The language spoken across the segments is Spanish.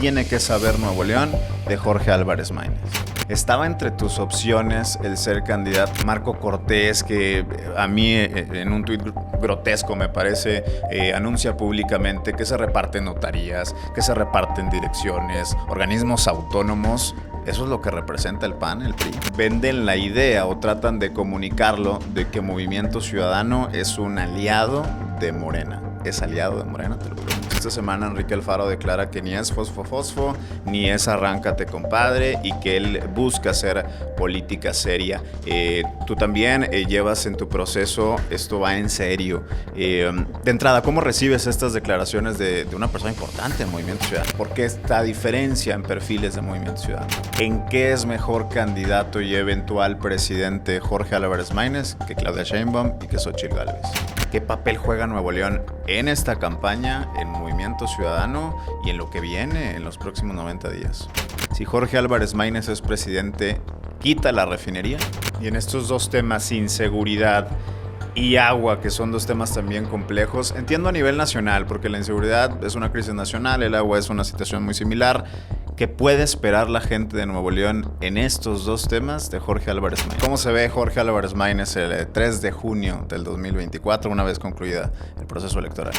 tiene que saber Nuevo León? De Jorge Álvarez Maínez. Estaba entre tus opciones el ser candidato Marco Cortés, que a mí en un tuit grotesco me parece, anuncia públicamente que se reparten notarías, que se reparten direcciones, organismos autónomos. Eso es lo que representa el PAN, el PRI. Venden la idea o tratan de comunicarlo de que Movimiento Ciudadano es un aliado de Morena. Es aliado de Morena, te lo digo. Esta semana Enrique Alfaro declara que ni es fosfo, ni es arráncate compadre, y que él busca hacer política seria. Tú también llevas en tu proceso, esto va en serio. De entrada, ¿cómo recibes estas declaraciones de una persona importante en Movimiento Ciudadano? ¿Por qué esta diferencia en perfiles de Movimiento Ciudadano? ¿En qué es mejor candidato y eventual presidente Jorge Álvarez Maínez que Claudia Sheinbaum y que Xóchitl Gálvez? ¿Qué papel juega Nuevo León en esta campaña, en Movimiento Ciudadano y en lo que viene en los próximos 90 días? Si Jorge Álvarez Maínez es presidente, ¿quita la refinería? Y en estos dos temas, inseguridad y agua, que son dos temas también complejos, entiendo a nivel nacional, porque la inseguridad es una crisis nacional, el agua es una situación muy similar. ¿Qué puede esperar la gente de Nuevo León en estos dos temas de Jorge Álvarez Maínez? ¿Cómo se ve Jorge Álvarez Maínez el 3 de junio del 2024, una vez concluida el proceso electoral?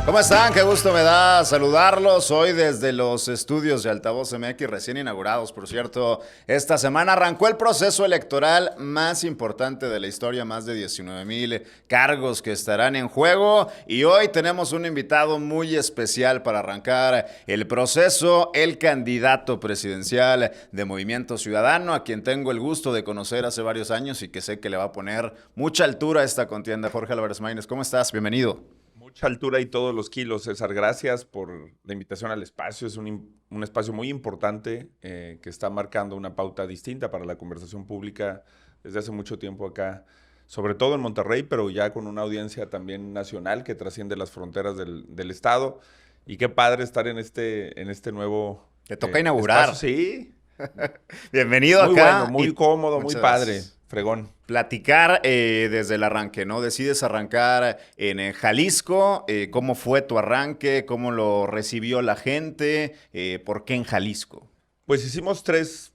¿Cómo están? Qué gusto me da saludarlos hoy desde los estudios de Altavoz MX, recién inaugurados, por cierto. Esta semana arrancó el proceso electoral más importante de la historia, más de 19,000 cargos que estarán en juego. Y hoy tenemos un invitado muy especial para arrancar el proceso, el candidato presidencial de Movimiento Ciudadano, a quien tengo el gusto de conocer hace varios años y que sé que le va a poner mucha altura a esta contienda. Jorge Álvarez Maínez, ¿cómo estás? Bienvenido. Mucha altura y todos los kilos, César. Gracias por la invitación al espacio. Es un espacio muy importante que está marcando una pauta distinta para la conversación pública desde hace mucho tiempo acá, sobre todo en Monterrey, pero ya con una audiencia también nacional que trasciende las fronteras del estado. Y qué padre estar en este nuevo Te toca inaugurar. espacio. Sí. Bienvenido muy acá. Bueno, muy cómodo, muy padre. Gracias. Fregón. Platicar desde el arranque, ¿no? Decides arrancar en Jalisco. ¿Cómo fue tu arranque? ¿Cómo lo recibió la gente? ¿Por qué en Jalisco? Pues hicimos tres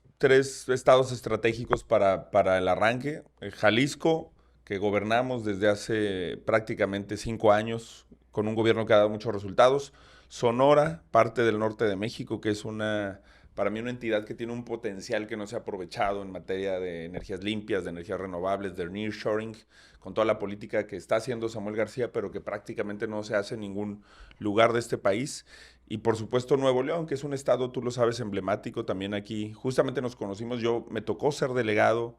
estados estratégicos para el arranque. Jalisco, que gobernamos desde hace prácticamente 5 años, con un gobierno que ha dado muchos resultados. Sonora, parte del norte de México, que es para mí una entidad que tiene un potencial que no se ha aprovechado en materia de energías limpias, de energías renovables, de nearshoring, con toda la política que está haciendo Samuel García, pero que prácticamente no se hace en ningún lugar de este país. Y por supuesto Nuevo León, que es un estado, tú lo sabes, emblemático. También aquí justamente nos conocimos. Me tocó ser delegado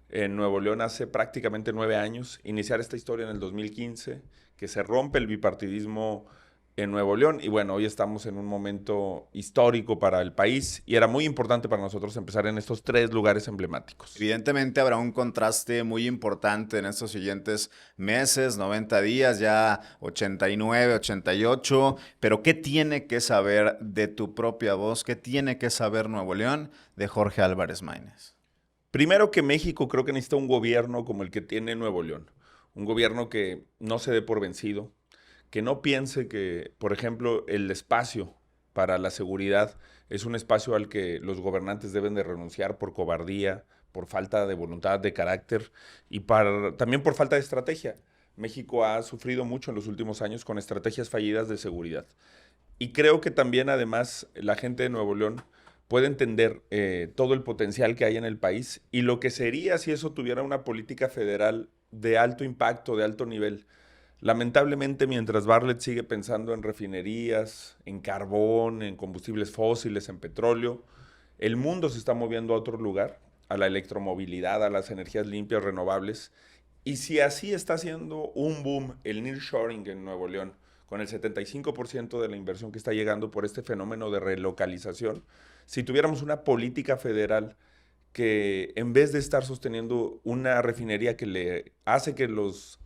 en Nuevo León hace prácticamente 9 años, iniciar esta historia en el 2015, que se rompe el bipartidismo en Nuevo León, y bueno, hoy estamos en un momento histórico para el país y era muy importante para nosotros empezar en estos 3 lugares emblemáticos. Evidentemente habrá un contraste muy importante en estos siguientes meses, 90 días, ya 89, 88, pero ¿qué tiene que saber de tu propia voz? ¿Qué tiene que saber Nuevo León de Jorge Álvarez Maínez? Primero, que México creo que necesita un gobierno como el que tiene Nuevo León, un gobierno que no se dé por vencido, que no piense que, por ejemplo, el espacio para la seguridad es un espacio al que los gobernantes deben de renunciar por cobardía, por falta de voluntad, de carácter y también por falta de estrategia. México ha sufrido mucho en los últimos años con estrategias fallidas de seguridad. Y creo que también, además, la gente de Nuevo León puede entender todo el potencial que hay en el país y lo que sería si eso tuviera una política federal de alto impacto, de alto nivel. Lamentablemente, mientras Bartlett sigue pensando en refinerías, en carbón, en combustibles fósiles, en petróleo, el mundo se está moviendo a otro lugar, a la electromovilidad, a las energías limpias, renovables. Y si así está haciendo un boom el nearshoring en Nuevo León, con el 75% de la inversión que está llegando por este fenómeno de relocalización, si tuviéramos una política federal que en vez de estar sosteniendo una refinería que le hace que los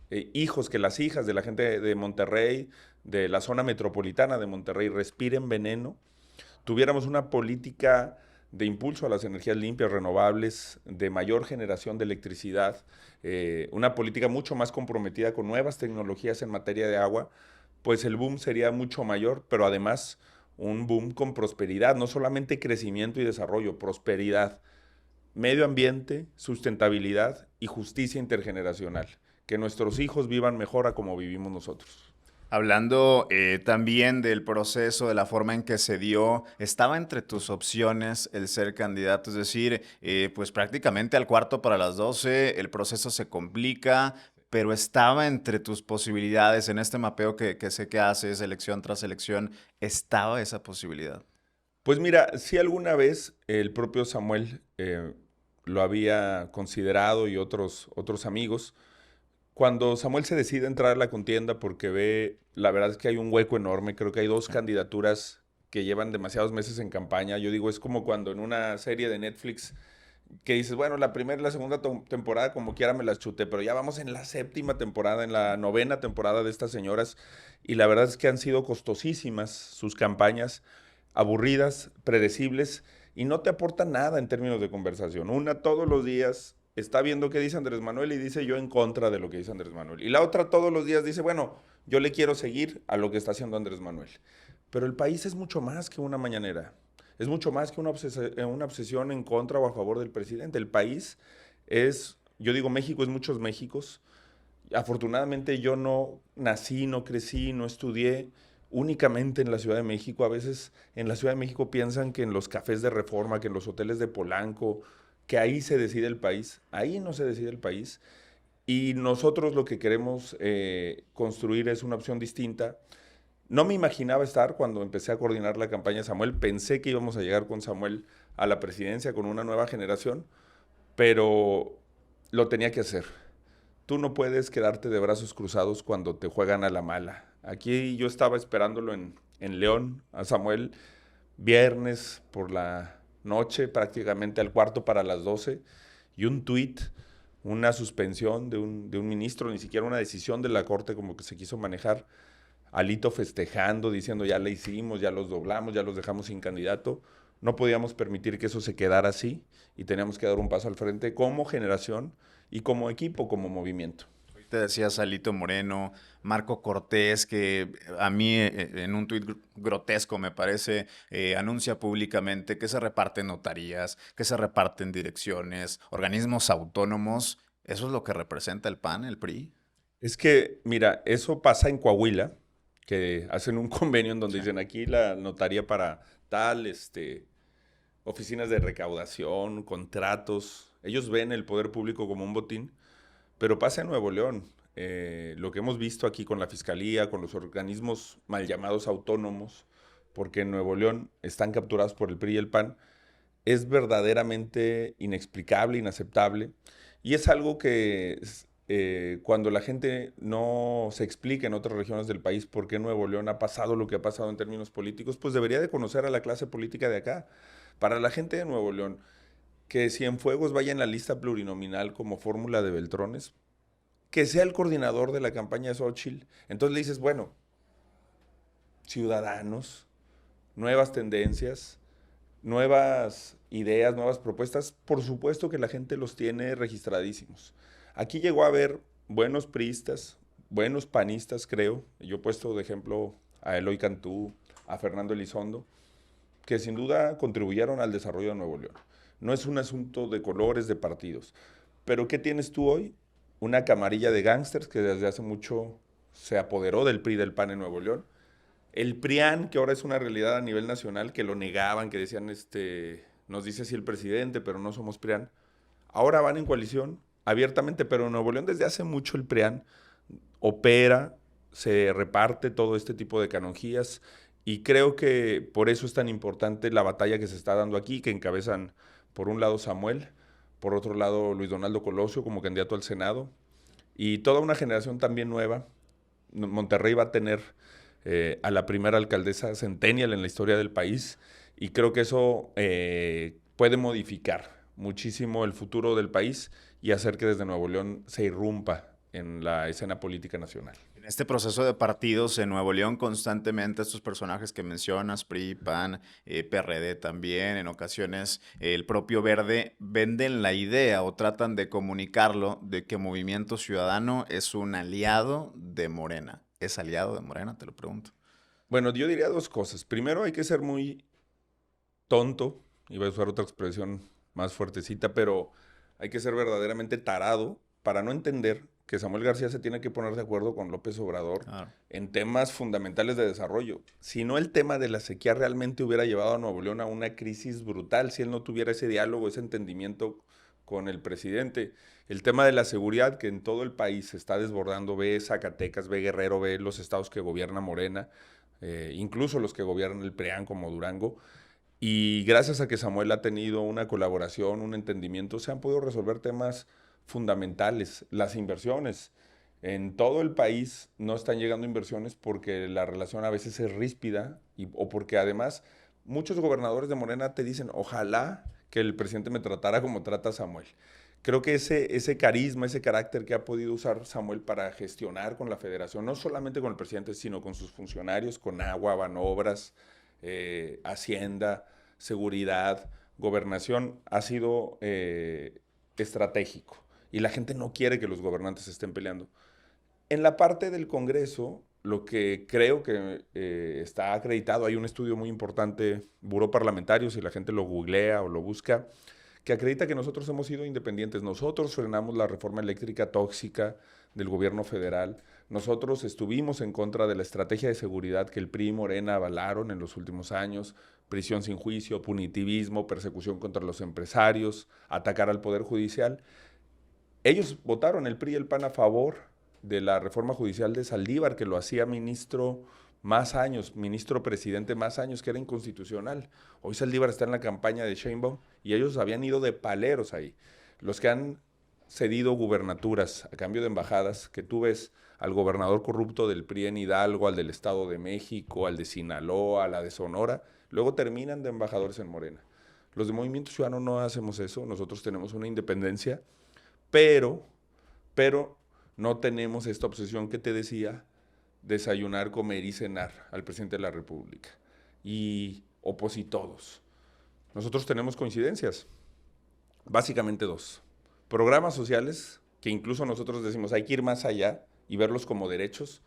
que las hijas de la gente de Monterrey, de la zona metropolitana de Monterrey, respiren veneno, tuviéramos una política de impulso a las energías limpias, renovables, de mayor generación de electricidad, una política mucho más comprometida con nuevas tecnologías en materia de agua, pues el boom sería mucho mayor, pero además un boom con prosperidad, no solamente crecimiento y desarrollo, prosperidad, medio ambiente, sustentabilidad y justicia intergeneracional. Que nuestros hijos vivan mejor a como vivimos nosotros. Hablando también del proceso, de la forma en que se dio, estaba entre tus opciones el ser candidato, es decir, pues prácticamente al cuarto para las 12 el proceso se complica, pero estaba entre tus posibilidades en este mapeo que sé que haces elección tras elección, estaba esa posibilidad. Pues mira, si alguna vez el propio Samuel lo había considerado y otros amigos, cuando Samuel se decide entrar a la contienda porque ve, la verdad es que hay un hueco enorme, creo que hay dos candidaturas que llevan demasiados meses en campaña. Yo digo, es como cuando en una serie de Netflix que dices, bueno, la primera y la segunda temporada como quiera me las chuté, pero ya vamos en la séptima temporada, en la novena temporada de estas señoras, y la verdad es que han sido costosísimas sus campañas, aburridas, predecibles, y no te aportan nada en términos de conversación. Una todos los días está viendo qué dice Andrés Manuel y dice yo en contra de lo que dice Andrés Manuel. Y la otra todos los días dice, bueno, yo le quiero seguir a lo que está haciendo Andrés Manuel. Pero el país es mucho más que una mañanera. Es mucho más que una obsesión en contra o a favor del presidente. El país es, yo digo México es muchos Méxicos. Afortunadamente yo no nací, no crecí, no estudié únicamente en la Ciudad de México. A veces en la Ciudad de México piensan que en los cafés de Reforma, que en los hoteles de Polanco, que ahí se decide el país. Ahí no se decide el país. Y nosotros lo que queremos construir es una opción distinta. No me imaginaba estar cuando empecé a coordinar la campaña de Samuel. Pensé que íbamos a llegar con Samuel a la presidencia, con una nueva generación, pero lo tenía que hacer. Tú no puedes quedarte de brazos cruzados cuando te juegan a la mala. Aquí yo estaba esperándolo en León, a Samuel, viernes por la noche, prácticamente al cuarto para las 12, y un tuit, una suspensión de un ministro, ni siquiera una decisión de la Corte como que se quiso manejar, Alito festejando, diciendo ya le hicimos, ya los doblamos, ya los dejamos sin candidato. No podíamos permitir que eso se quedara así y teníamos que dar un paso al frente como generación y como equipo, como movimiento. Te decía Salito Moreno, Marco Cortés, que a mí en un tuit grotesco me parece, anuncia públicamente que se reparten notarías, que se reparten direcciones, organismos autónomos. ¿Eso es lo que representa el PAN, el PRI? Es que, mira, eso pasa en Coahuila, que hacen un convenio en donde Sí. dicen aquí la notaría para tal, oficinas de recaudación, contratos. Ellos ven el poder público como un botín. Pero pasa en Nuevo León. Lo que hemos visto aquí con la Fiscalía, con los organismos mal llamados autónomos, porque en Nuevo León están capturados por el PRI y el PAN, es verdaderamente inexplicable, inaceptable. Y es algo que cuando la gente no se explica en otras regiones del país por qué Nuevo León ha pasado lo que ha pasado en términos políticos, pues debería de conocer a la clase política de acá. Para la gente de Nuevo León, que Cienfuegos vaya en la lista plurinominal como fórmula de Beltrones, que sea el coordinador de la campaña de Xochitl. Entonces le dices, bueno, ciudadanos, nuevas tendencias, nuevas ideas, nuevas propuestas, por supuesto que la gente los tiene registradísimos. Aquí llegó a haber buenos priistas, buenos panistas, creo. Yo he puesto de ejemplo a Eloy Cantú, a Fernando Elizondo, que sin duda contribuyeron al desarrollo de Nuevo León. No es un asunto de colores, de partidos. Pero ¿qué tienes tú hoy? Una camarilla de gángsters que desde hace mucho se apoderó del PRI y del PAN en Nuevo León. El PRIAN, que ahora es una realidad a nivel nacional, que lo negaban, que decían, nos dice así el presidente, pero no somos PRIAN. Ahora van en coalición abiertamente, pero en Nuevo León desde hace mucho el PRIAN opera, se reparte todo este tipo de canonjías y creo que por eso es tan importante la batalla que se está dando aquí, que encabezan por un lado Samuel, por otro lado Luis Donaldo Colosio como candidato al Senado y toda una generación también nueva. Monterrey va a tener a la primera alcaldesa centennial en la historia del país y creo que eso puede modificar muchísimo el futuro del país y hacer que desde Nuevo León se irrumpa en la escena política nacional. En este proceso de partidos en Nuevo León constantemente estos personajes que mencionas, PRI, PAN, PRD también, en ocasiones el propio Verde, venden la idea o tratan de comunicarlo de que Movimiento Ciudadano es un aliado de Morena. ¿Es aliado de Morena? Te lo pregunto. Bueno, yo diría dos cosas. Primero, hay que ser muy tonto, iba a usar otra expresión más fuertecita, pero hay que ser verdaderamente tarado para no entender que Samuel García se tiene que poner de acuerdo con López Obrador Claro. en temas fundamentales de desarrollo. Si no, el tema de la sequía realmente hubiera llevado a Nuevo León a una crisis brutal si él no tuviera ese diálogo, ese entendimiento con el presidente. El tema de la seguridad, que en todo el país se está desbordando, ve Zacatecas, ve Guerrero, ve los estados que gobierna Morena, incluso los que gobiernan el PRIAN como Durango, y gracias a que Samuel ha tenido una colaboración, un entendimiento, se han podido resolver temas fundamentales. Las inversiones. En todo el país no están llegando inversiones porque la relación a veces es ríspida o porque además muchos gobernadores de Morena te dicen, ojalá que el presidente me tratara como trata a Samuel. Creo que ese carisma, ese carácter que ha podido usar Samuel para gestionar con la federación, no solamente con el presidente, sino con sus funcionarios, con agua, banobras, Hacienda, seguridad, gobernación, ha sido estratégico. Y la gente no quiere que los gobernantes estén peleando. En la parte del Congreso, lo que creo que está acreditado, hay un estudio muy importante, Buró Parlamentario, si la gente lo googlea o lo busca, que acredita que nosotros hemos sido independientes. Nosotros frenamos la reforma eléctrica tóxica del gobierno federal. Nosotros estuvimos en contra de la estrategia de seguridad que el PRI y Morena avalaron en los últimos años, prisión sin juicio, punitivismo, persecución contra los empresarios, atacar al Poder Judicial. Ellos votaron, el PRI y el PAN, a favor de la reforma judicial de Saldívar, que lo hacía ministro más años, ministro presidente más años, que era inconstitucional. Hoy Saldívar está en la campaña de Sheinbaum y ellos habían ido de paleros ahí. Los que han cedido gubernaturas a cambio de embajadas, que tú ves al gobernador corrupto del PRI en Hidalgo, al del Estado de México, al de Sinaloa, a la de Sonora, luego terminan de embajadores en Morena. Los de Movimiento Ciudadano no hacemos eso, nosotros tenemos una independencia, pero, pero no tenemos esta obsesión que te decía, desayunar, comer y cenar al presidente de la República. Y opositodos. Nosotros tenemos coincidencias, básicamente dos. Programas sociales, que incluso nosotros decimos hay que ir más allá y verlos como derechos.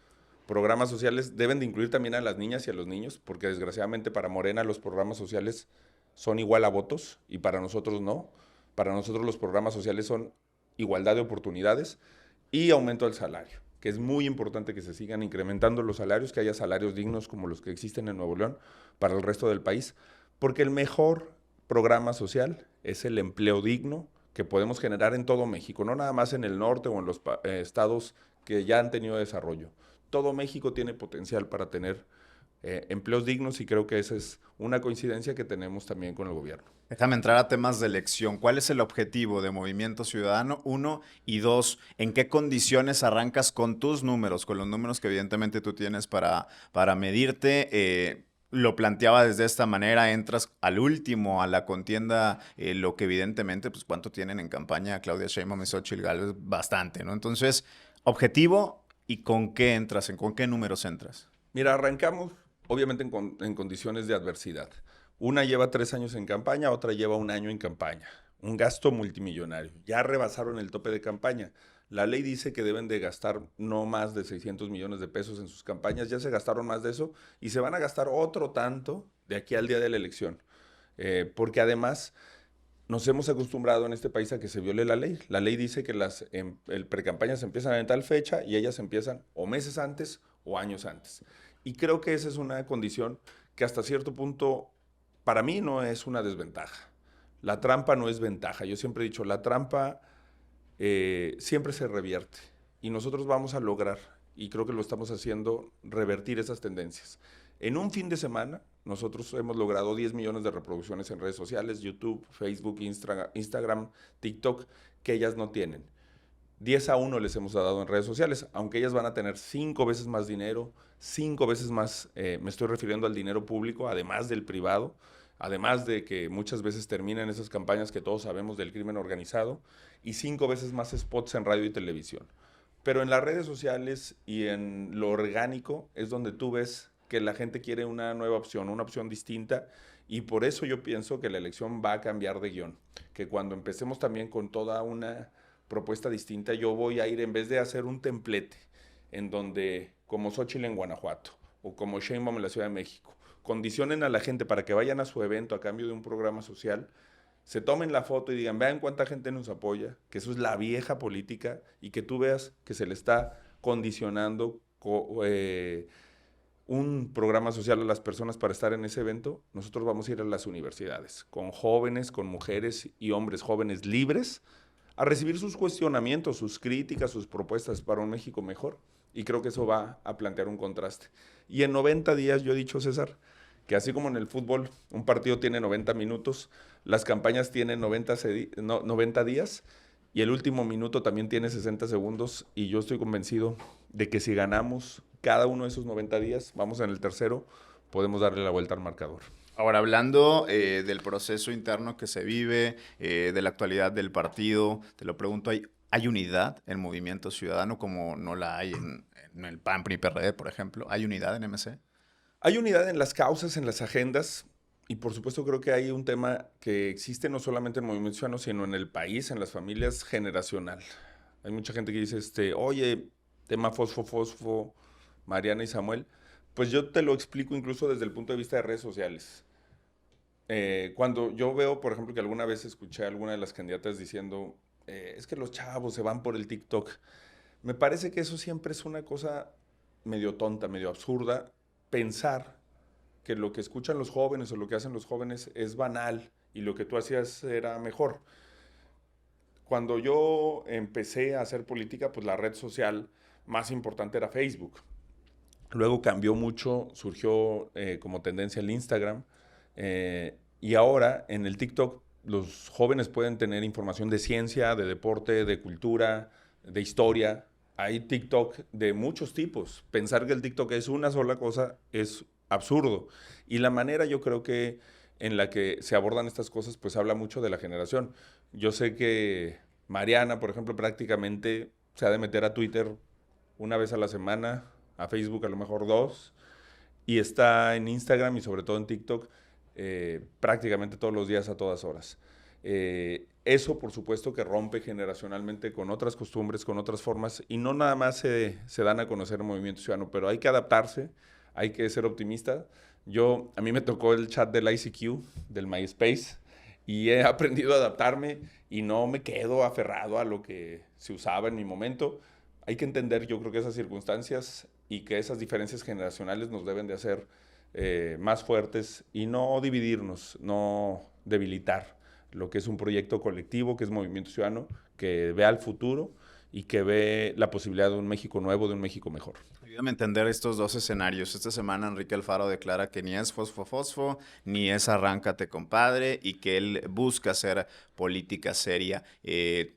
Programas sociales deben de incluir también a las niñas y a los niños, porque desgraciadamente para Morena los programas sociales son igual a votos y para nosotros no. Para nosotros los programas sociales son igualdad de oportunidades y aumento del salario, que es muy importante que se sigan incrementando los salarios, que haya salarios dignos como los que existen en Nuevo León para el resto del país, porque el mejor programa social es el empleo digno que podemos generar en todo México, no nada más en el norte o en los estados que ya han tenido desarrollo. Todo México tiene potencial para tener empleos dignos y creo que esa es una coincidencia que tenemos también con el gobierno. Déjame entrar a temas de elección. ¿Cuál es el objetivo de Movimiento Ciudadano? Uno, y dos, ¿en qué condiciones arrancas con tus números, con los números que evidentemente tú tienes para medirte? Lo planteaba desde esta manera, entras al último, a la contienda, lo que evidentemente, pues cuánto tienen en campaña Claudia Sheinbaum y Xochitl Gálvez, bastante, ¿no? Entonces, objetivo y con qué entras, con qué números entras. Mira, arrancamos obviamente en condiciones de adversidad. Una lleva 3 años en campaña, otra lleva 1 año en campaña. Un gasto multimillonario. Ya rebasaron el tope de campaña. La ley dice que deben de gastar no más de 600 millones de pesos en sus campañas. Ya se gastaron más de eso y se van a gastar otro tanto de aquí al día de la elección. Porque además nos hemos acostumbrado en este país a que se viole la ley. La ley dice que las precampañas empiezan en tal fecha y ellas empiezan o meses antes o años antes. Y creo que esa es una condición que hasta cierto punto para mí no es una desventaja. La trampa no es ventaja. Yo siempre he dicho, la trampa siempre se revierte y nosotros vamos a lograr, y creo que lo estamos haciendo, revertir esas tendencias. En un fin de semana, nosotros hemos logrado 10 millones de reproducciones en redes sociales, YouTube, Facebook, Instagram, TikTok, que ellas no tienen. 10-1 les hemos dado en redes sociales, aunque ellas van a tener 5 veces más dinero, 5 veces más, me estoy refiriendo al dinero público, además del privado, además de que muchas veces terminan esas campañas que todos sabemos del crimen organizado, y 5 veces más spots en radio y televisión. Pero en las redes sociales y en lo orgánico es donde tú ves que la gente quiere una nueva opción, una opción distinta, y por eso yo pienso que la elección va a cambiar de guión, que cuando empecemos también con toda una propuesta distinta, yo voy a ir, en vez de hacer un templete en donde como Xóchitl en Guanajuato o como Sheinbaum en la Ciudad de México, condicionen a la gente para que vayan a su evento a cambio de un programa social, se tomen la foto y digan, vean cuánta gente nos apoya, que eso es la vieja política, y que tú veas que se le está condicionando un programa social a las personas para estar en ese evento. Nosotros vamos a ir a las universidades, con jóvenes, con mujeres y hombres jóvenes libres, a recibir sus cuestionamientos, sus críticas, sus propuestas para un México mejor. Y creo que eso va a plantear un contraste. Y en 90 días, yo he dicho, César, que así como en el fútbol un partido tiene 90 minutos, las campañas tienen 90 días, y el último minuto también tiene 60 segundos, y yo estoy convencido de que si ganamos cada uno de esos 90 días, vamos en el tercero, podemos darle la vuelta al marcador. Ahora, hablando del proceso interno que se vive, de la actualidad del partido, te lo pregunto, ¿hay unidad en Movimiento Ciudadano como no la hay en el PAN, PRI, PRD, por ejemplo? ¿Hay unidad en MC? Hay unidad en las causas, en las agendas, y por supuesto creo que hay un tema que existe no solamente en Movimiento Ciudadano, sino en el país, en las familias, generacional. Hay mucha gente que dice, oye, tema fosfo, Mariana y Samuel. Pues yo te lo explico incluso desde el punto de vista de redes sociales. Cuando yo veo, por ejemplo, que alguna vez escuché a alguna de las candidatas diciendo, es que los chavos se van por el TikTok. Me parece que eso siempre es una cosa medio tonta, medio absurda, pensar que lo que escuchan los jóvenes o lo que hacen los jóvenes es banal y lo que tú hacías era mejor. Cuando yo empecé a hacer política, pues la red social más importante era Facebook. Luego cambió mucho, surgió como tendencia el Instagram, y ahora en el TikTok los jóvenes pueden tener información de ciencia, de deporte, de cultura, de historia. Hay TikTok de muchos tipos. Pensar que el TikTok es una sola cosa es absurdo. Y la manera, yo creo que en la que se abordan estas cosas, pues habla mucho de la generación. Yo sé que Mariana, por ejemplo, prácticamente se ha de meter a Twitter una vez a la semana, a Facebook a lo mejor 2, y está en Instagram y sobre todo en TikTok prácticamente todos los días a todas horas. Eso, por supuesto, que rompe generacionalmente con otras costumbres, con otras formas, y no nada más se dan a conocer el Movimiento Ciudadano, pero hay que adaptarse, hay que ser optimista. A mí me tocó el chat del ICQ, del MySpace, y he aprendido a adaptarme y no me quedo aferrado a lo que se usaba en mi momento. Hay que entender, yo creo, que esas circunstancias y que esas diferencias generacionales nos deben de hacer más fuertes y no dividirnos, no debilitar lo que es un proyecto colectivo, que es Movimiento Ciudadano, que ve al futuro y que ve la posibilidad de un México nuevo, de un México mejor. Ayúdame a entender estos dos escenarios. Esta semana Enrique Alfaro declara que ni es fosfo, ni es arráncate, compadre, y que él busca hacer política seria.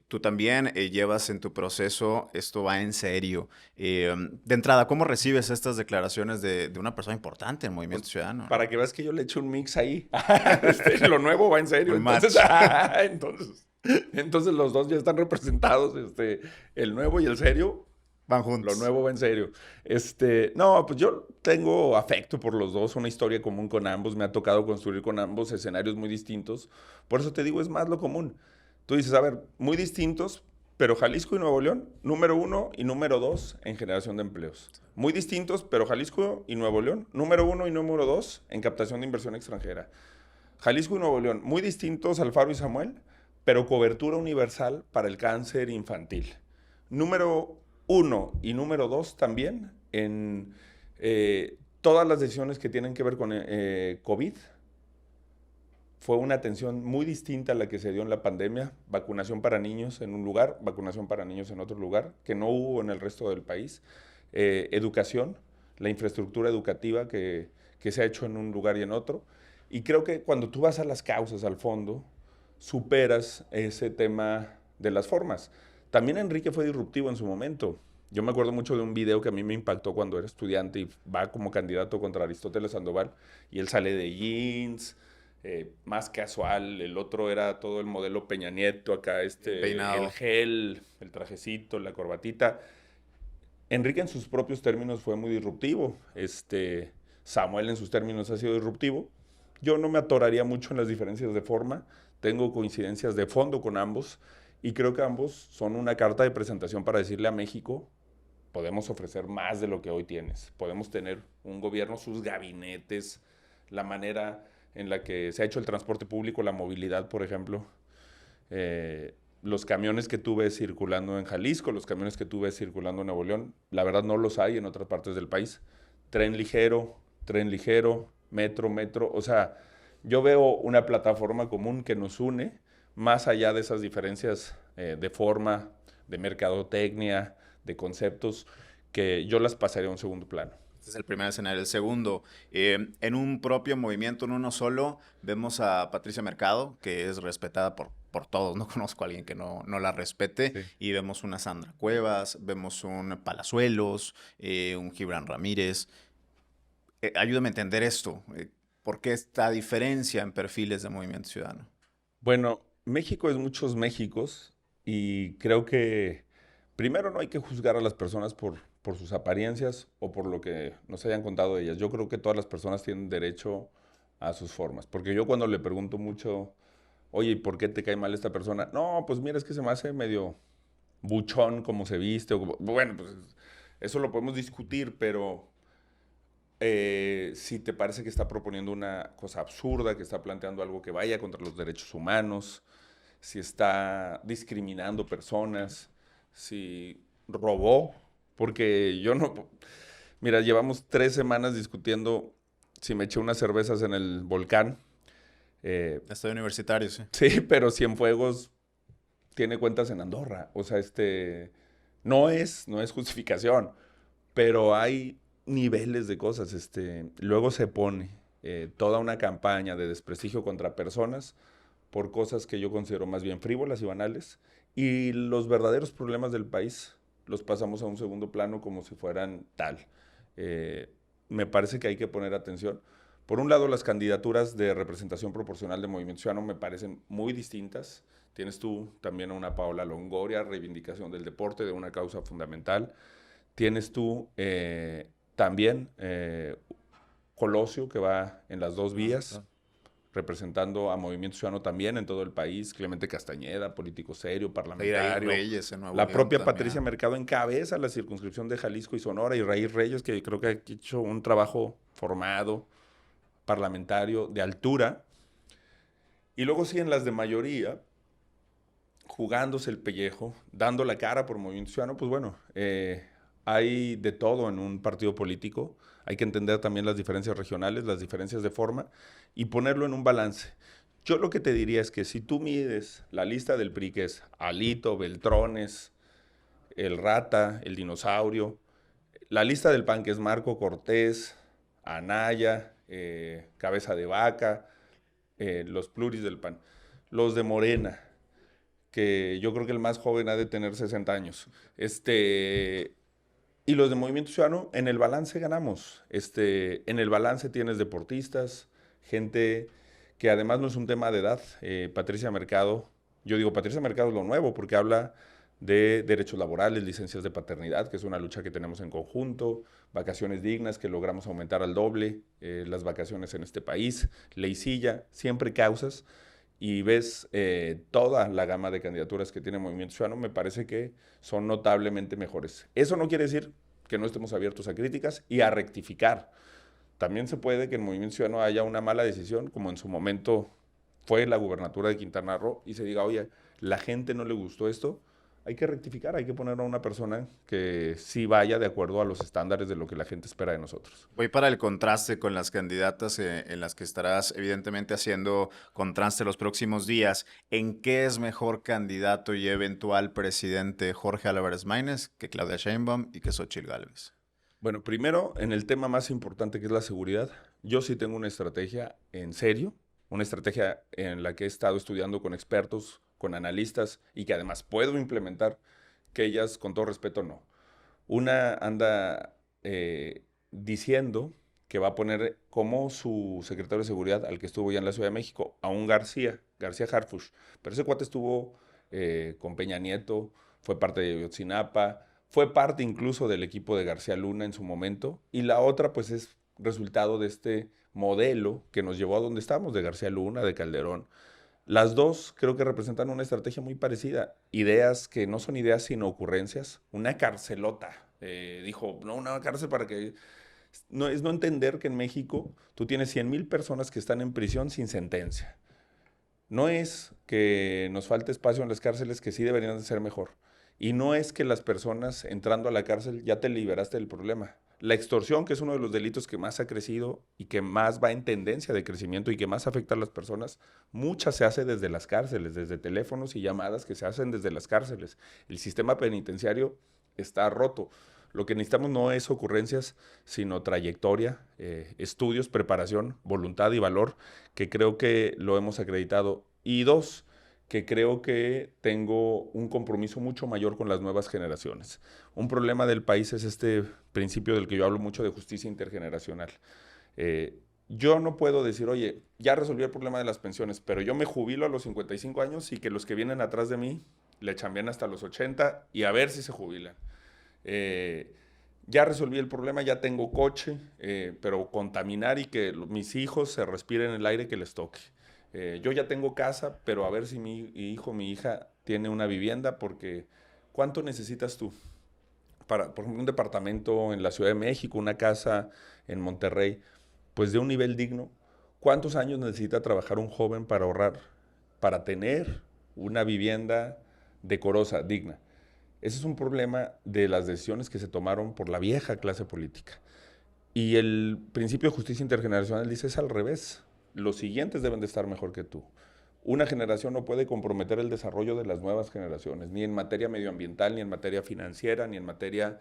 Tú también llevas en tu proceso, esto va en serio. De entrada, ¿cómo recibes estas declaraciones de una persona importante en Movimiento Ciudadano? Para que veas que yo le echo un mix ahí. Lo nuevo va en serio. Entonces los dos ya están representados, el nuevo y el serio. Van juntos. Lo nuevo va en serio. No, pues yo tengo afecto por los dos, una historia común con ambos. Me ha tocado construir con ambos escenarios muy distintos. Por eso te digo, es más lo común. Tú dices, a ver, muy distintos, pero Jalisco y Nuevo León, número 1 y número 2 en generación de empleos. Muy distintos, pero Jalisco y Nuevo León, número 1 y número 2 en captación de inversión extranjera. Jalisco y Nuevo León, muy distintos Alfaro y Samuel, pero cobertura universal para el cáncer infantil. Número 1 y número 2 también en todas las decisiones que tienen que ver con COVID. Fue una atención muy distinta a la que se dio en la pandemia. Vacunación para niños en un lugar, vacunación para niños en otro lugar, que no hubo en el resto del país. Educación, la infraestructura educativa que se ha hecho en un lugar y en otro. Y creo que cuando tú vas a las causas, al fondo, superas ese tema de las formas. También Enrique fue disruptivo en su momento. Yo me acuerdo mucho de un video que a mí me impactó cuando era estudiante y va como candidato contra Aristóteles Sandoval, y él sale de jeans, más casual. El otro era todo el modelo Peña Nieto, acá peinado, el gel, el trajecito, la corbatita. Enrique en sus propios términos fue muy disruptivo. Samuel en sus términos ha sido disruptivo. Yo no me atoraría mucho en las diferencias de forma. Tengo coincidencias de fondo con ambos y creo que ambos son una carta de presentación para decirle a México podemos ofrecer más de lo que hoy tienes. Podemos tener un gobierno, sus gabinetes, la manera en la que se ha hecho el transporte público, la movilidad, por ejemplo. Los camiones que tú ves circulando en Jalisco, los camiones que tú ves circulando en Nuevo León, la verdad no los hay en otras partes del país. Tren ligero, metro, o sea, yo veo una plataforma común que nos une más allá de esas diferencias de forma, de mercadotecnia, de conceptos, que yo las pasaría a un segundo plano. Este es el primer escenario. El segundo, en un propio movimiento, en uno solo, vemos a Patricia Mercado, que es respetada por todos. No conozco a alguien que no la respete. Sí. Y vemos una Sandra Cuevas, vemos un Palazuelos, un Gibran Ramírez. Ayúdame a entender esto. ¿Por qué esta diferencia en perfiles de Movimiento Ciudadano? Bueno, México es muchos Méxicos y creo que primero no hay que juzgar a las personas por sus apariencias o por lo que nos hayan contado de ellas. Yo creo que todas las personas tienen derecho a sus formas. Porque yo cuando le pregunto mucho, oye, ¿y por qué te cae mal esta persona? No, pues mira, es que se me hace medio buchón como se viste. Bueno, pues eso lo podemos discutir, pero si te parece que está proponiendo una cosa absurda, que está planteando algo que vaya contra los derechos humanos, si está discriminando personas, si robó, porque yo no... Mira, llevamos 3 semanas discutiendo si me eché unas cervezas en el volcán. Estoy universitario, sí. Sí, pero Cienfuegos tiene cuentas en Andorra. O sea, no es justificación, pero hay niveles de cosas. Luego se pone toda una campaña de desprestigio contra personas por cosas que yo considero más bien frívolas y banales, y los verdaderos problemas del país los pasamos a un segundo plano como si fueran tal. Me parece que hay que poner atención. Por un lado, las candidaturas de representación proporcional de Movimiento Ciudadano me parecen muy distintas. Tienes tú también a una Paola Longoria, reivindicación del deporte, de una causa fundamental. Tienes tú también Colosio, que va en las dos vías, representando a Movimiento Ciudadano también en todo el país. Clemente Castañeda, político serio, parlamentario. Reyes en Nuevo La León propia también. Patricia Mercado encabeza la circunscripción de Jalisco y Sonora, y Raíz Reyes, que creo que ha hecho un trabajo formado, parlamentario, de altura. Y luego siguen las de mayoría, jugándose el pellejo, dando la cara por Movimiento Ciudadano. Pues bueno, hay de todo en un partido político. Hay que entender también las diferencias regionales, las diferencias de forma, y ponerlo en un balance. Yo lo que te diría es que si tú mides la lista del PRI, que es Alito, Beltrones, el Rata, el Dinosaurio, la lista del PAN, que es Marco Cortés, Anaya, Cabeza de Vaca, los pluris del PAN, los de Morena, que yo creo que el más joven ha de tener 60 años, y los de Movimiento Ciudadano, en el balance ganamos. En el balance tienes deportistas, gente que además no es un tema de edad. Patricia Mercado, yo digo, Patricia Mercado es lo nuevo porque habla de derechos laborales, licencias de paternidad, que es una lucha que tenemos en conjunto, vacaciones dignas que logramos aumentar al doble, las vacaciones en este país, ley silla, siempre causas, y ves toda la gama de candidaturas que tiene Movimiento Ciudadano, me parece que son notablemente mejores. Eso no quiere decir que no estemos abiertos a críticas y a rectificar. También se puede que en Movimiento Ciudadano haya una mala decisión, como en su momento fue la gubernatura de Quintana Roo, y se diga, oye, la gente no le gustó esto, hay que rectificar, hay que poner a una persona que sí vaya de acuerdo a los estándares de lo que la gente espera de nosotros. Voy para el contraste con las candidatas en las que estarás evidentemente haciendo contraste los próximos días. ¿En qué es mejor candidato y eventual presidente Jorge Álvarez Maínez que Claudia Sheinbaum y que Xóchitl Gálvez? Bueno, primero, en el tema más importante que es la seguridad, yo sí tengo una estrategia en serio, una estrategia en la que he estado estudiando con expertos, con analistas, y que además puedo implementar, que ellas, con todo respeto, no. Una anda diciendo que va a poner como su secretario de seguridad, al que estuvo ya en la Ciudad de México, a un García Harfuch. Pero ese cuate estuvo con Peña Nieto, fue parte de Ayotzinapa, fue parte incluso del equipo de García Luna en su momento, y la otra pues es resultado de este modelo que nos llevó a donde estamos, de García Luna, de Calderón. Las dos creo que representan una estrategia muy parecida, ideas que no son ideas sino ocurrencias, una carcelota Dijo, no, una cárcel para que... No, es no entender que en México tú tienes 100,000 personas que están en prisión sin sentencia. No es que nos falte espacio en las cárceles, que sí deberían de ser mejor. Y no es que las personas entrando a la cárcel ya te liberaste del problema. La extorsión, que es uno de los delitos que más ha crecido y que más va en tendencia de crecimiento y que más afecta a las personas, muchas se hace desde las cárceles, desde teléfonos y llamadas que se hacen desde las cárceles. El sistema penitenciario está roto. Lo que necesitamos no es ocurrencias, sino trayectoria, estudios, preparación, voluntad y valor, que creo que lo hemos acreditado. Y dos, que creo que tengo un compromiso mucho mayor con las nuevas generaciones. Un problema del país es este principio del que yo hablo mucho de justicia intergeneracional. Yo no puedo decir, oye, ya resolví el problema de las pensiones, pero yo me jubilo a los 55 años y que los que vienen atrás de mí le chambean hasta los 80 y a ver si se jubilan. Eh, ya resolví el problema, ya tengo coche, pero contaminar y que mis hijos se respiren el aire que les toque. Yo ya tengo casa, pero a ver si mi hijo, mi hija tiene una vivienda, porque ¿cuánto necesitas tú? Para, por ejemplo, un departamento en la Ciudad de México, una casa en Monterrey, pues de un nivel digno. ¿Cuántos años necesita trabajar un joven para ahorrar, para tener una vivienda decorosa, digna? Ese es un problema de las decisiones que se tomaron por la vieja clase política. Y el principio de justicia intergeneracional dice es al revés. Los siguientes deben de estar mejor que tú. Una generación no puede comprometer el desarrollo de las nuevas generaciones, ni en materia medioambiental, ni en materia financiera, ni en materia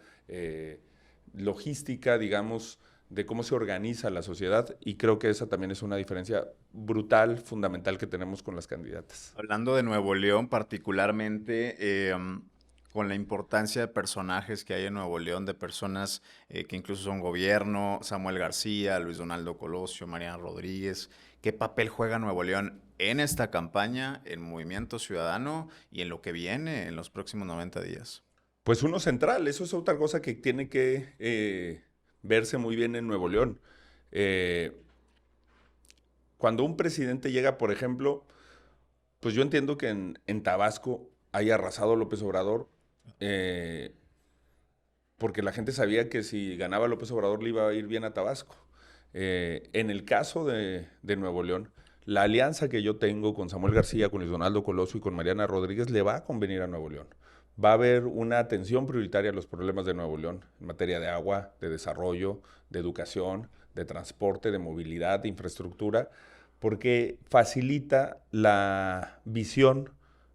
logística, digamos, de cómo se organiza la sociedad. Y creo que esa también es una diferencia brutal, fundamental que tenemos con las candidatas. Hablando de Nuevo León particularmente, con la importancia de personajes que hay en Nuevo León, de personas que incluso son gobierno, Samuel García, Luis Donaldo Colosio, Mariana Rodríguez, ¿qué papel juega Nuevo León en esta campaña, en Movimiento Ciudadano y en lo que viene en los próximos 90 días? Pues uno central, eso es otra cosa que tiene que verse muy bien en Nuevo León. Eh, Cuando un presidente llega, por ejemplo, pues yo entiendo que en Tabasco haya arrasado López Obrador, eh, porque la gente sabía que si ganaba López Obrador le iba a ir bien a Tabasco. En el caso de Nuevo León, la alianza que yo tengo con Samuel García, con Luis Donaldo Colosio y con Mariana Rodríguez le va a convenir a Nuevo León. Va a haber una atención prioritaria a los problemas de Nuevo León en materia de agua, de desarrollo, de educación, de transporte, de movilidad, de infraestructura, porque facilita la visión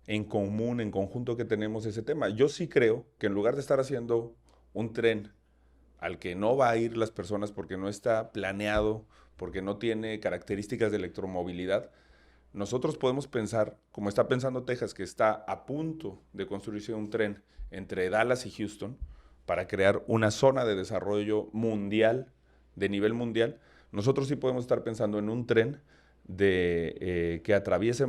en común, en conjunto que tenemos ese tema. Yo sí creo que en lugar de estar haciendo un tren al que no va a ir las personas porque no está planeado, porque no tiene características de electromovilidad, nosotros podemos pensar, como está pensando Texas, que está a punto de construirse un tren entre Dallas y Houston para crear una zona de desarrollo mundial, de nivel mundial. Nosotros sí podemos estar pensando en un tren que atraviese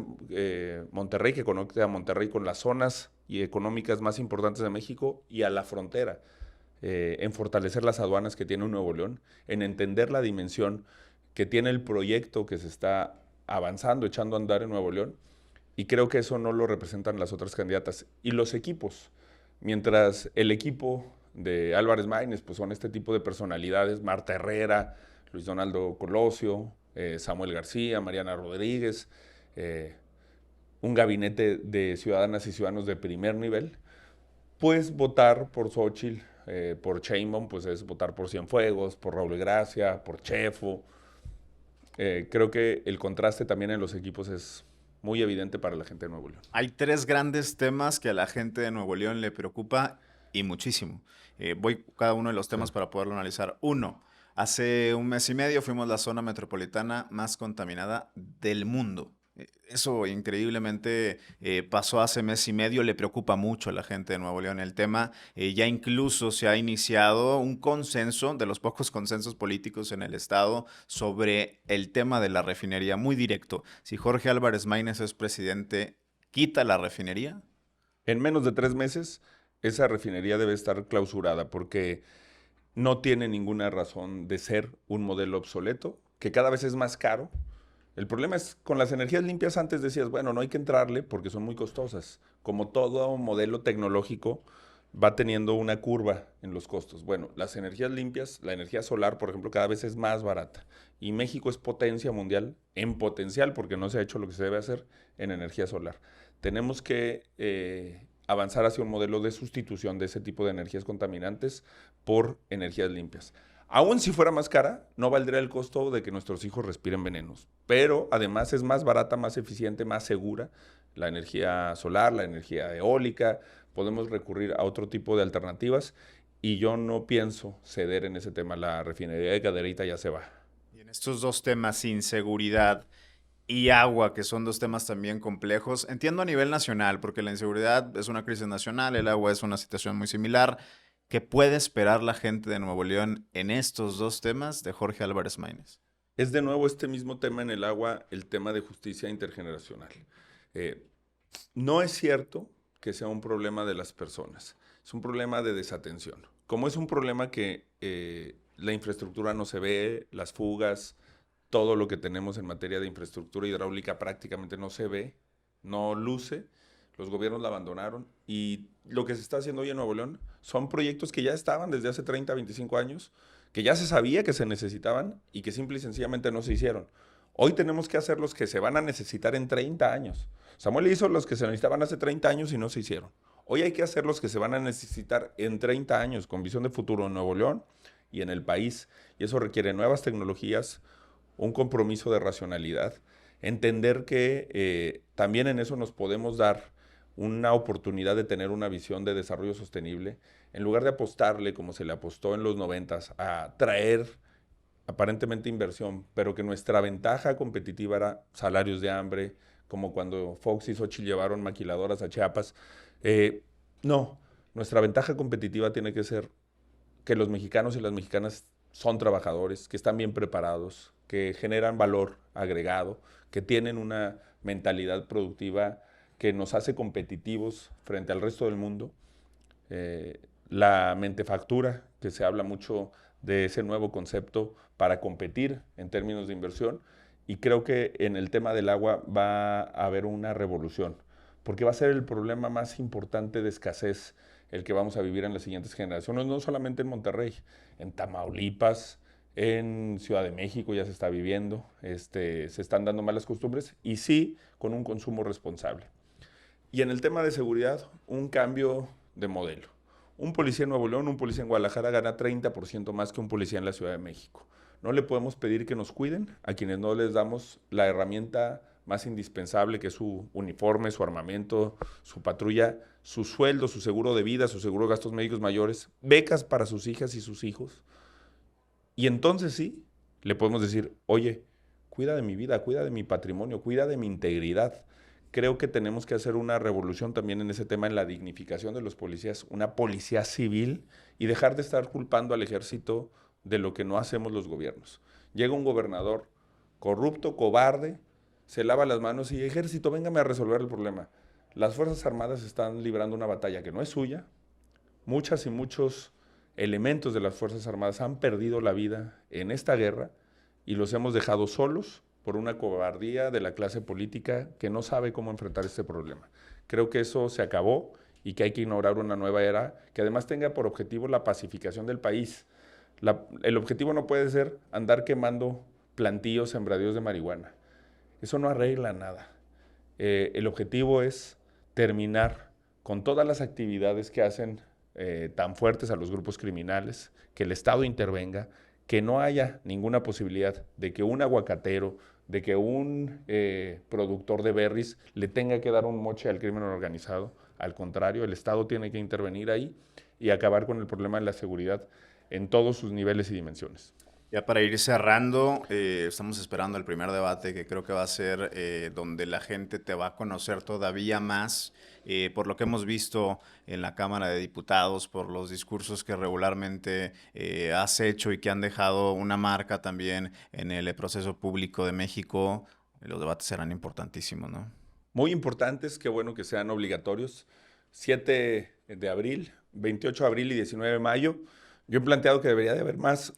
Monterrey, que conecte a Monterrey con las zonas y económicas más importantes de México y a la frontera, en fortalecer las aduanas que tiene un Nuevo León, en entender la dimensión que tiene el proyecto que se está avanzando, echando a andar en Nuevo León, y creo que eso no lo representan las otras candidatas. Y los equipos, mientras el equipo de Álvarez Maínez pues son este tipo de personalidades, Marta Herrera, Luis Donaldo Colosio, Samuel García, Mariana Rodríguez, un gabinete de ciudadanas y ciudadanos de primer nivel, pues votar por Xóchitl, por Sheinbaum, pues es votar por Cienfuegos, por Raúl Gracia, por Chefo. Creo que el contraste también en los equipos es muy evidente para la gente de Nuevo León. Hay tres grandes temas que a la gente de Nuevo León le preocupa y muchísimo. Voy cada uno de los temas para poderlo analizar. Uno, hace un mes y medio fuimos la zona metropolitana más contaminada del mundo. Eso increíblemente pasó hace mes y medio, le preocupa mucho a la gente de Nuevo León el tema. Ya incluso se ha iniciado un consenso, de los pocos consensos políticos en el estado, sobre el tema de la refinería, muy directo. Si Jorge Álvarez Maínez es presidente, ¿quita la refinería? En menos de 3 meses, esa refinería debe estar clausurada porque no tiene ninguna razón de ser un modelo obsoleto, que cada vez es más caro. El problema es, con las energías limpias antes decías, bueno, no hay que entrarle porque son muy costosas. Como todo modelo tecnológico, va teniendo una curva en los costos. Bueno, las energías limpias, la energía solar, por ejemplo, cada vez es más barata. Y México es potencia mundial en potencial, porque no se ha hecho lo que se debe hacer en energía solar. Tenemos que avanzar hacia un modelo de sustitución de ese tipo de energías contaminantes por energías limpias. Aún si fuera más cara, no valdría el costo de que nuestros hijos respiren venenos. Pero además es más barata, más eficiente, más segura la energía solar, la energía eólica. Podemos recurrir a otro tipo de alternativas y yo no pienso ceder en ese tema. La refinería de Cadereyta ya se va. Y en estos dos temas, inseguridad y agua, que son dos temas también complejos, entiendo a nivel nacional, porque la inseguridad es una crisis nacional, el agua es una situación muy similar. ¿Qué puede esperar la gente de Nuevo León en estos dos temas de Jorge Álvarez Maínez? Es de nuevo este mismo tema en el agua, el tema de justicia intergeneracional. Eh, no es cierto que sea un problema de las personas, es un problema de desatención. Como es un problema que la infraestructura no se ve, las fugas, todo lo que tenemos en materia de infraestructura hidráulica prácticamente no se ve, no luce, los gobiernos la abandonaron y lo que se está haciendo hoy en Nuevo León son proyectos que ya estaban desde hace 30, 25 años, que ya se sabía que se necesitaban y que simple y sencillamente no se hicieron. Hoy tenemos que hacer los que se van a necesitar en 30 años. Samuel hizo los que se necesitaban hace 30 años y no se hicieron. Hoy hay que hacer los que se van a necesitar en 30 años con visión de futuro en Nuevo León y en el país. Y eso requiere nuevas tecnologías, un compromiso de racionalidad, entender que también en eso nos podemos dar una oportunidad de tener una visión de desarrollo sostenible, en lugar de apostarle, como se le apostó en los 90s, a traer aparentemente inversión, pero que nuestra ventaja competitiva era salarios de hambre, como cuando Fox y Xochitl llevaron maquiladoras a Chiapas. No, nuestra ventaja competitiva tiene que ser que los mexicanos y las mexicanas son trabajadores, que están bien preparados, que generan valor agregado, que tienen una mentalidad productiva que nos hace competitivos frente al resto del mundo. La mentefactura, que se habla mucho de ese nuevo concepto para competir en términos de inversión, y creo que en el tema del agua va a haber una revolución, porque va a ser el problema más importante de escasez el que vamos a vivir en las siguientes generaciones, no solamente en Monterrey, en Tamaulipas, en Ciudad de México ya se está viviendo, se están dando malas costumbres y sí con un consumo responsable. Y en el tema de seguridad, un cambio de modelo. Un policía en Nuevo León, un policía en Guadalajara gana 30% más que un policía en la Ciudad de México. No le podemos pedir que nos cuiden a quienes no les damos la herramienta más indispensable, que es su uniforme, su armamento, su patrulla, su sueldo, su seguro de vida, su seguro de gastos médicos mayores, becas para sus hijas y sus hijos. Y entonces sí, le podemos decir, oye, cuida de mi vida, cuida de mi patrimonio, cuida de mi integridad. Creo que tenemos que hacer una revolución también en ese tema, en la dignificación de los policías, una policía civil y dejar de estar culpando al ejército de lo que no hacemos los gobiernos. Llega un gobernador corrupto, cobarde, se lava las manos y ejército, véngame a resolver el problema. Las Fuerzas Armadas están librando una batalla que no es suya. Muchas y muchos elementos de las Fuerzas Armadas han perdido la vida en esta guerra y los hemos dejado solos por una cobardía de la clase política que no sabe cómo enfrentar este problema. Creo que eso se acabó y que hay que inaugurar una nueva era que además tenga por objetivo la pacificación del país. El objetivo no puede ser andar quemando plantíos, sembradíos de marihuana. Eso no arregla nada. El objetivo es terminar con todas las actividades que hacen tan fuertes a los grupos criminales, que el Estado intervenga, que no haya ninguna posibilidad de que un aguacatero, de que un productor de berries le tenga que dar un moche al crimen organizado. Al contrario, el Estado tiene que intervenir ahí y acabar con el problema de la seguridad en todos sus niveles y dimensiones. Ya para ir cerrando, estamos esperando el primer debate que creo que va a ser donde la gente te va a conocer todavía más por lo que hemos visto en la Cámara de Diputados, por los discursos que regularmente has hecho y que han dejado una marca también en el proceso público de México. Los debates serán importantísimos, ¿no? Muy importantes, qué bueno que sean obligatorios. 7 de abril, 28 de abril y 19 de mayo. Yo he planteado que debería de haber más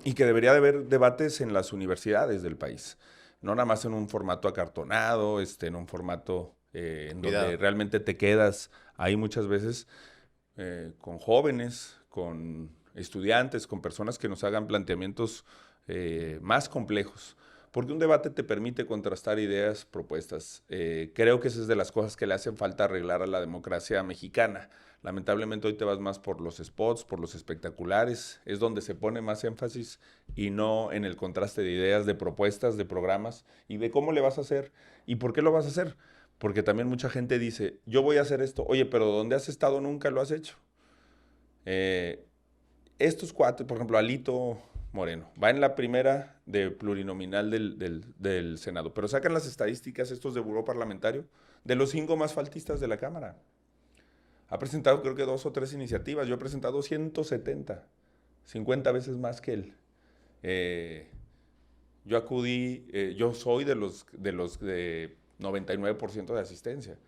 y que debería de haber debates en las universidades del país. No nada más en un formato acartonado, en un formato en donde realmente te quedas ahí muchas veces. con jóvenes, con estudiantes, con personas que nos hagan planteamientos más complejos. Porque un debate te permite contrastar ideas, propuestas. Creo que esa es de las cosas que le hacen falta arreglar a la democracia mexicana. Lamentablemente hoy te vas más por los spots, por los espectaculares. Es donde se pone más énfasis y no en el contraste de ideas, de propuestas, de programas y de cómo le vas a hacer y por qué lo vas a hacer. Porque también mucha gente dice, yo voy a hacer esto. Oye, pero ¿dónde has estado nunca lo has hecho? Estos cuatro, por ejemplo, Alito Moreno, va en la primera de plurinominal del Senado, pero sacan las estadísticas estos de buró parlamentario de los 5 más faltistas de la Cámara. Ha presentado creo que 2 o 3 iniciativas, yo he presentado 170, 50 veces más que él. Yo acudí, yo soy de los 99% de asistencia.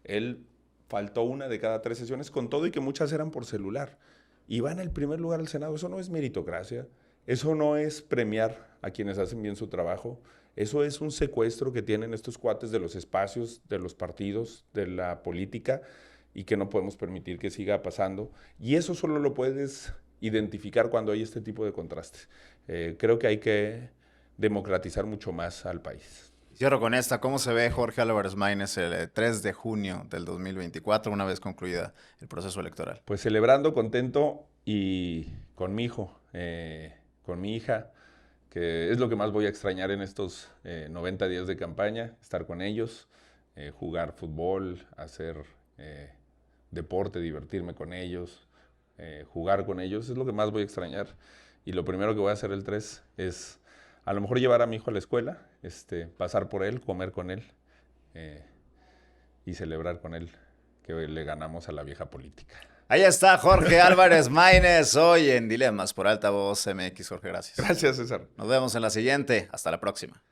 Él faltó una de cada 3 sesiones, con todo y que muchas eran por celular. Y va en el primer lugar al Senado. Eso no es meritocracia, eso no es premiar a quienes hacen bien su trabajo, eso es un secuestro que tienen estos cuates de los espacios, de los partidos, de la política, y que no podemos permitir que siga pasando. Y eso solo lo puedes identificar cuando hay este tipo de contrastes. Creo que hay que democratizar mucho más al país. Cierro con esta. ¿Cómo se ve Jorge Álvarez Maínez el 3 de junio del 2024, una vez concluida el proceso electoral? Pues celebrando, contento y con mi hijo, con mi hija, que es lo que más voy a extrañar en estos 90 días de campaña, estar con ellos, jugar fútbol, hacer deporte, divertirme con ellos, jugar con ellos, es lo que más voy a extrañar. Y lo primero que voy a hacer el 3 es a lo mejor llevar a mi hijo a la escuela, pasar por él, comer con él y celebrar con él que le ganamos a la vieja política. Ahí está Jorge Álvarez Maínez, hoy en Dilemas por Altavoz MX. Jorge, gracias. Gracias, César. Nos vemos en la siguiente. Hasta la próxima.